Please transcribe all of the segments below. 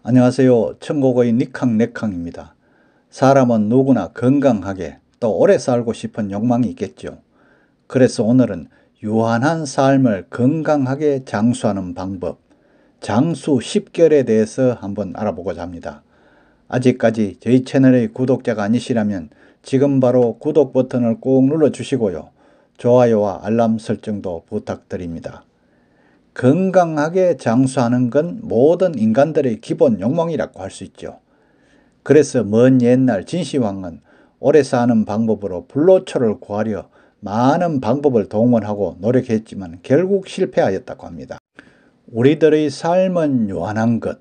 안녕하세요. 천고거인 니캉네캉입니다. 사람은 누구나 건강하게 또 오래 살고 싶은 욕망이 있겠죠. 그래서 오늘은 유한한 삶을 건강하게 장수하는 방법, 장수 10결에 대해서 한번 알아보고자 합니다. 아직까지 저희 채널의 구독자가 아니시라면 지금 바로 구독 버튼을 꾹 눌러주시고요. 좋아요와 알람 설정도 부탁드립니다. 건강하게 장수하는 건 모든 인간들의 기본 욕망이라고 할 수 있죠. 그래서 먼 옛날 진시황은 오래 사는 방법으로 불로초를 구하려 많은 방법을 동원하고 노력했지만 결국 실패하였다고 합니다. 우리들의 삶은 유한한 것,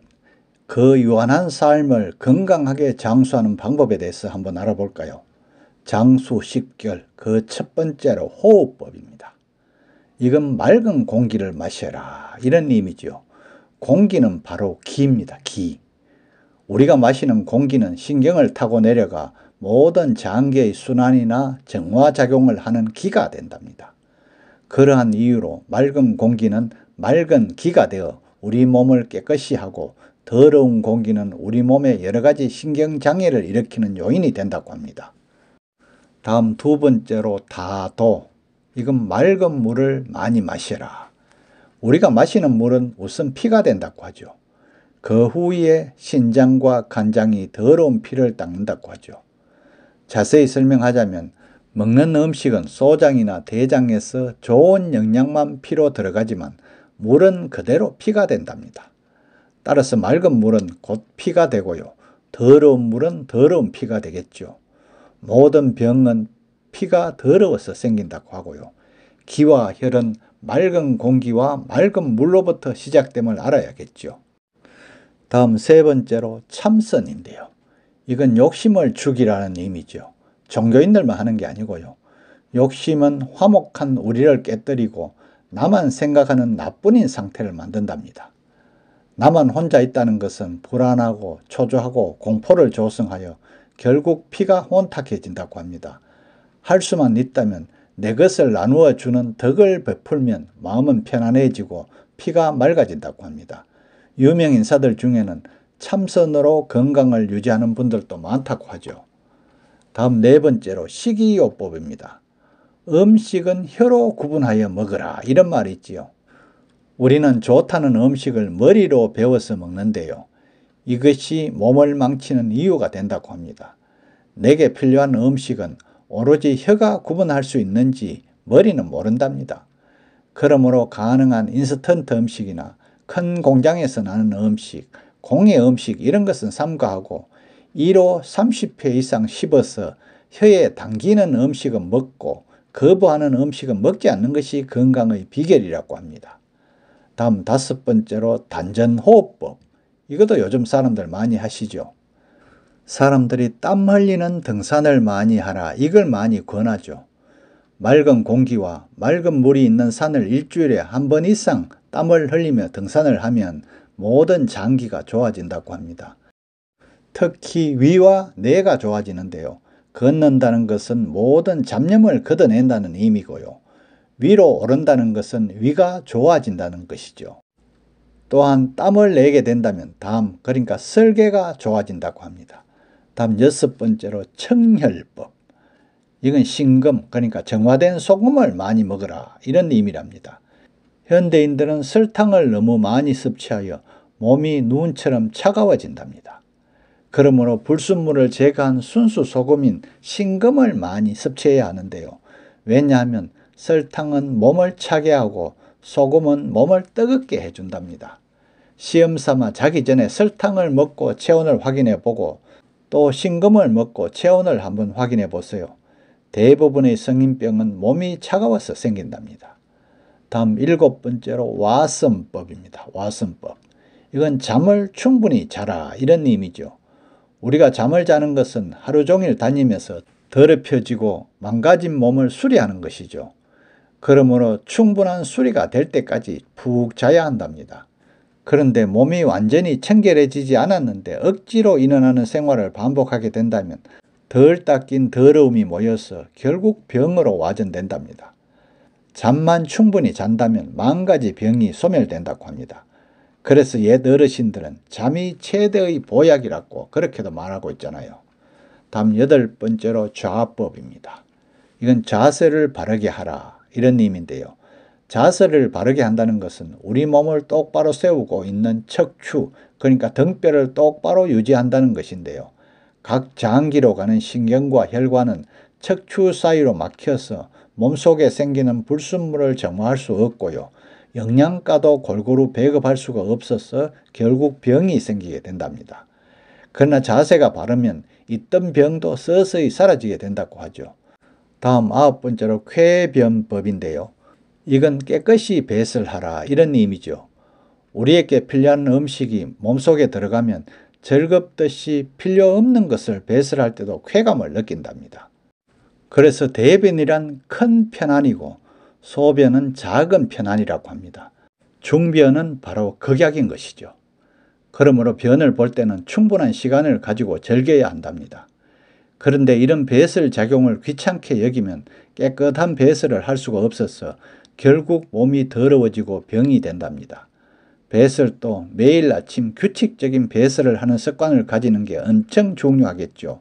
그 유한한 삶을 건강하게 장수하는 방법에 대해서 한번 알아볼까요? 장수 10결, 그 첫 번째로 호흡법입니다. 이건 맑은 공기를 마셔라 이런 의미죠. 공기는 바로 기입니다. 기. 우리가 마시는 공기는 신경을 타고 내려가 모든 장기의 순환이나 정화작용을 하는 기가 된답니다. 그러한 이유로 맑은 공기는 맑은 기가 되어 우리 몸을 깨끗이 하고 더러운 공기는 우리 몸에 여러 가지 신경장애를 일으키는 요인이 된다고 합니다. 다음 두 번째로 다도. 이건 맑은 물을 많이 마셔라. 우리가 마시는 물은 우선 피가 된다고 하죠. 그 후에 신장과 간장이 더러운 피를 닦는다고 하죠. 자세히 설명하자면 먹는 음식은 소장이나 대장에서 좋은 영양만 피로 들어가지만 물은 그대로 피가 된답니다. 따라서 맑은 물은 곧 피가 되고요. 더러운 물은 더러운 피가 되겠죠. 모든 병은 피가 더러워서 생긴다고 하고요. 기와 혈은 맑은 공기와 맑은 물로부터 시작됨을 알아야겠죠. 다음 세 번째로 참선인데요. 이건 욕심을 죽이라는 의미죠. 종교인들만 하는 게 아니고요. 욕심은 화목한 우리를 깨뜨리고 나만 생각하는 나뿐인 상태를 만든답니다. 나만 혼자 있다는 것은 불안하고 초조하고 공포를 조성하여 결국 피가 혼탁해진다고 합니다. 할 수만 있다면 내 것을 나누어 주는 덕을 베풀면 마음은 편안해지고 피가 맑아진다고 합니다. 유명 인사들 중에는 참선으로 건강을 유지하는 분들도 많다고 하죠. 다음 네 번째로 식이요법입니다. 음식은 혀로 구분하여 먹으라 이런 말이 있지요. 우리는 좋다는 음식을 머리로 베어서 먹는데요. 이것이 몸을 망치는 이유가 된다고 합니다. 내게 필요한 음식은 오로지 혀가 구분할 수 있는지 머리는 모른답니다. 그러므로 가능한 인스턴트 음식이나 큰 공장에서 나는 음식, 공예 음식 이런 것은 삼가하고 1호 30회 이상 씹어서 혀에 당기는 음식은 먹고 거부하는 음식은 먹지 않는 것이 건강의 비결이라고 합니다. 다음 다섯 번째로 단전호흡법. 이것도 요즘 사람들 많이 하시죠. 사람들이 땀 흘리는 등산을 많이 하라 이걸 많이 권하죠. 맑은 공기와 맑은 물이 있는 산을 일주일에 한 번 이상 땀을 흘리며 등산을 하면 모든 장기가 좋아진다고 합니다. 특히 위와 뇌가 좋아지는데요. 걷는다는 것은 모든 잡념을 걷어낸다는 의미고요. 위로 오른다는 것은 위가 좋아진다는 것이죠. 또한 땀을 내게 된다면 담, 그러니까 설계가 좋아진다고 합니다. 다음 여섯 번째로 청혈법. 이건 신금, 그러니까 정화된 소금을 많이 먹으라 이런 의미랍니다. 현대인들은 설탕을 너무 많이 섭취하여 몸이 눈처럼 차가워진답니다. 그러므로 불순물을 제거한 순수 소금인 신금을 많이 섭취해야 하는데요. 왜냐하면 설탕은 몸을 차게 하고 소금은 몸을 뜨겁게 해준답니다. 시험 삼아 자기 전에 설탕을 먹고 체온을 확인해 보고 또 신금을 먹고 체온을 한번 확인해 보세요. 대부분의 성인병은 몸이 차가워서 생긴답니다. 다음 일곱 번째로 와선법입니다. 와선법. 이건 잠을 충분히 자라 이런 의미죠. 우리가 잠을 자는 것은 하루 종일 다니면서 더럽혀지고 망가진 몸을 수리하는 것이죠. 그러므로 충분한 수리가 될 때까지 푹 자야 한답니다. 그런데 몸이 완전히 청결해지지 않았는데 억지로 일어나는 생활을 반복하게 된다면 덜 닦인 더러움이 모여서 결국 병으로 와전된답니다. 잠만 충분히 잔다면 10,000가지 병이 소멸된다고 합니다. 그래서 옛 어르신들은 잠이 최대의 보약이라고 그렇게도 말하고 있잖아요. 다음 8번째로 좌법입니다. 이건 자세를 바르게 하라 이런 의미인데요. 자세를 바르게 한다는 것은 우리 몸을 똑바로 세우고 있는 척추, 그러니까 등뼈를 똑바로 유지한다는 것인데요. 각 장기로 가는 신경과 혈관은 척추 사이로 막혀서 몸속에 생기는 불순물을 정화할 수 없고요. 영양가도 골고루 배급할 수가 없어서 결국 병이 생기게 된답니다. 그러나 자세가 바르면 있던 병도 서서히 사라지게 된다고 하죠. 다음 9번째로 쾌변법인데요. 이건 깨끗이 배설을 하라 이런 의미죠. 우리에게 필요한 음식이 몸속에 들어가면 즐겁듯이 필요 없는 것을 배설할 때도 쾌감을 느낀답니다. 그래서 대변이란 큰 편안이고 소변은 작은 편안이라고 합니다. 중변은 바로 극약인 것이죠. 그러므로 변을 볼 때는 충분한 시간을 가지고 즐겨야 한답니다. 그런데 이런 배설 작용을 귀찮게 여기면 깨끗한 배설을 할 수가 없어서 결국 몸이 더러워지고 병이 된답니다. 배설도 매일 아침 규칙적인 배설을 하는 습관을 가지는 게 엄청 중요하겠죠.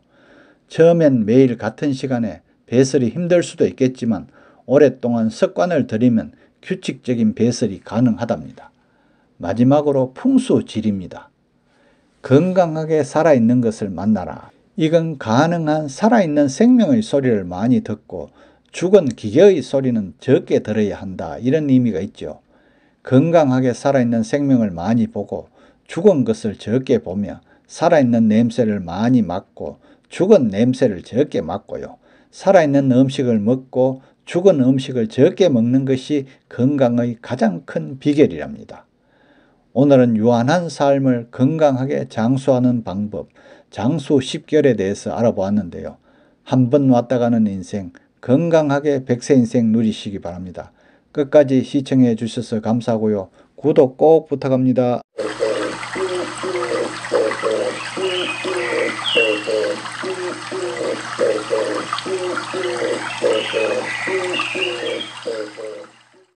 처음엔 매일 같은 시간에 배설이 힘들 수도 있겠지만 오랫동안 습관을 들이면 규칙적인 배설이 가능하답니다. 마지막으로 풍수질입니다. 건강하게 살아있는 것을 만나라. 이건 가능한 살아있는 생명의 소리를 많이 듣고 죽은 기계의 소리는 적게 들어야 한다 이런 의미가 있죠. 건강하게 살아있는 생명을 많이 보고 죽은 것을 적게 보며 살아있는 냄새를 많이 맡고 죽은 냄새를 적게 맡고요. 살아있는 음식을 먹고 죽은 음식을 적게 먹는 것이 건강의 가장 큰 비결이랍니다. 오늘은 유한한 삶을 건강하게 장수하는 방법, 장수 10결에 대해서 알아보았는데요. 한 번 왔다 가는 인생, 건강하게 100세 인생 누리시기 바랍니다. 끝까지 시청해 주셔서 감사하고요. 구독 꼭 부탁합니다.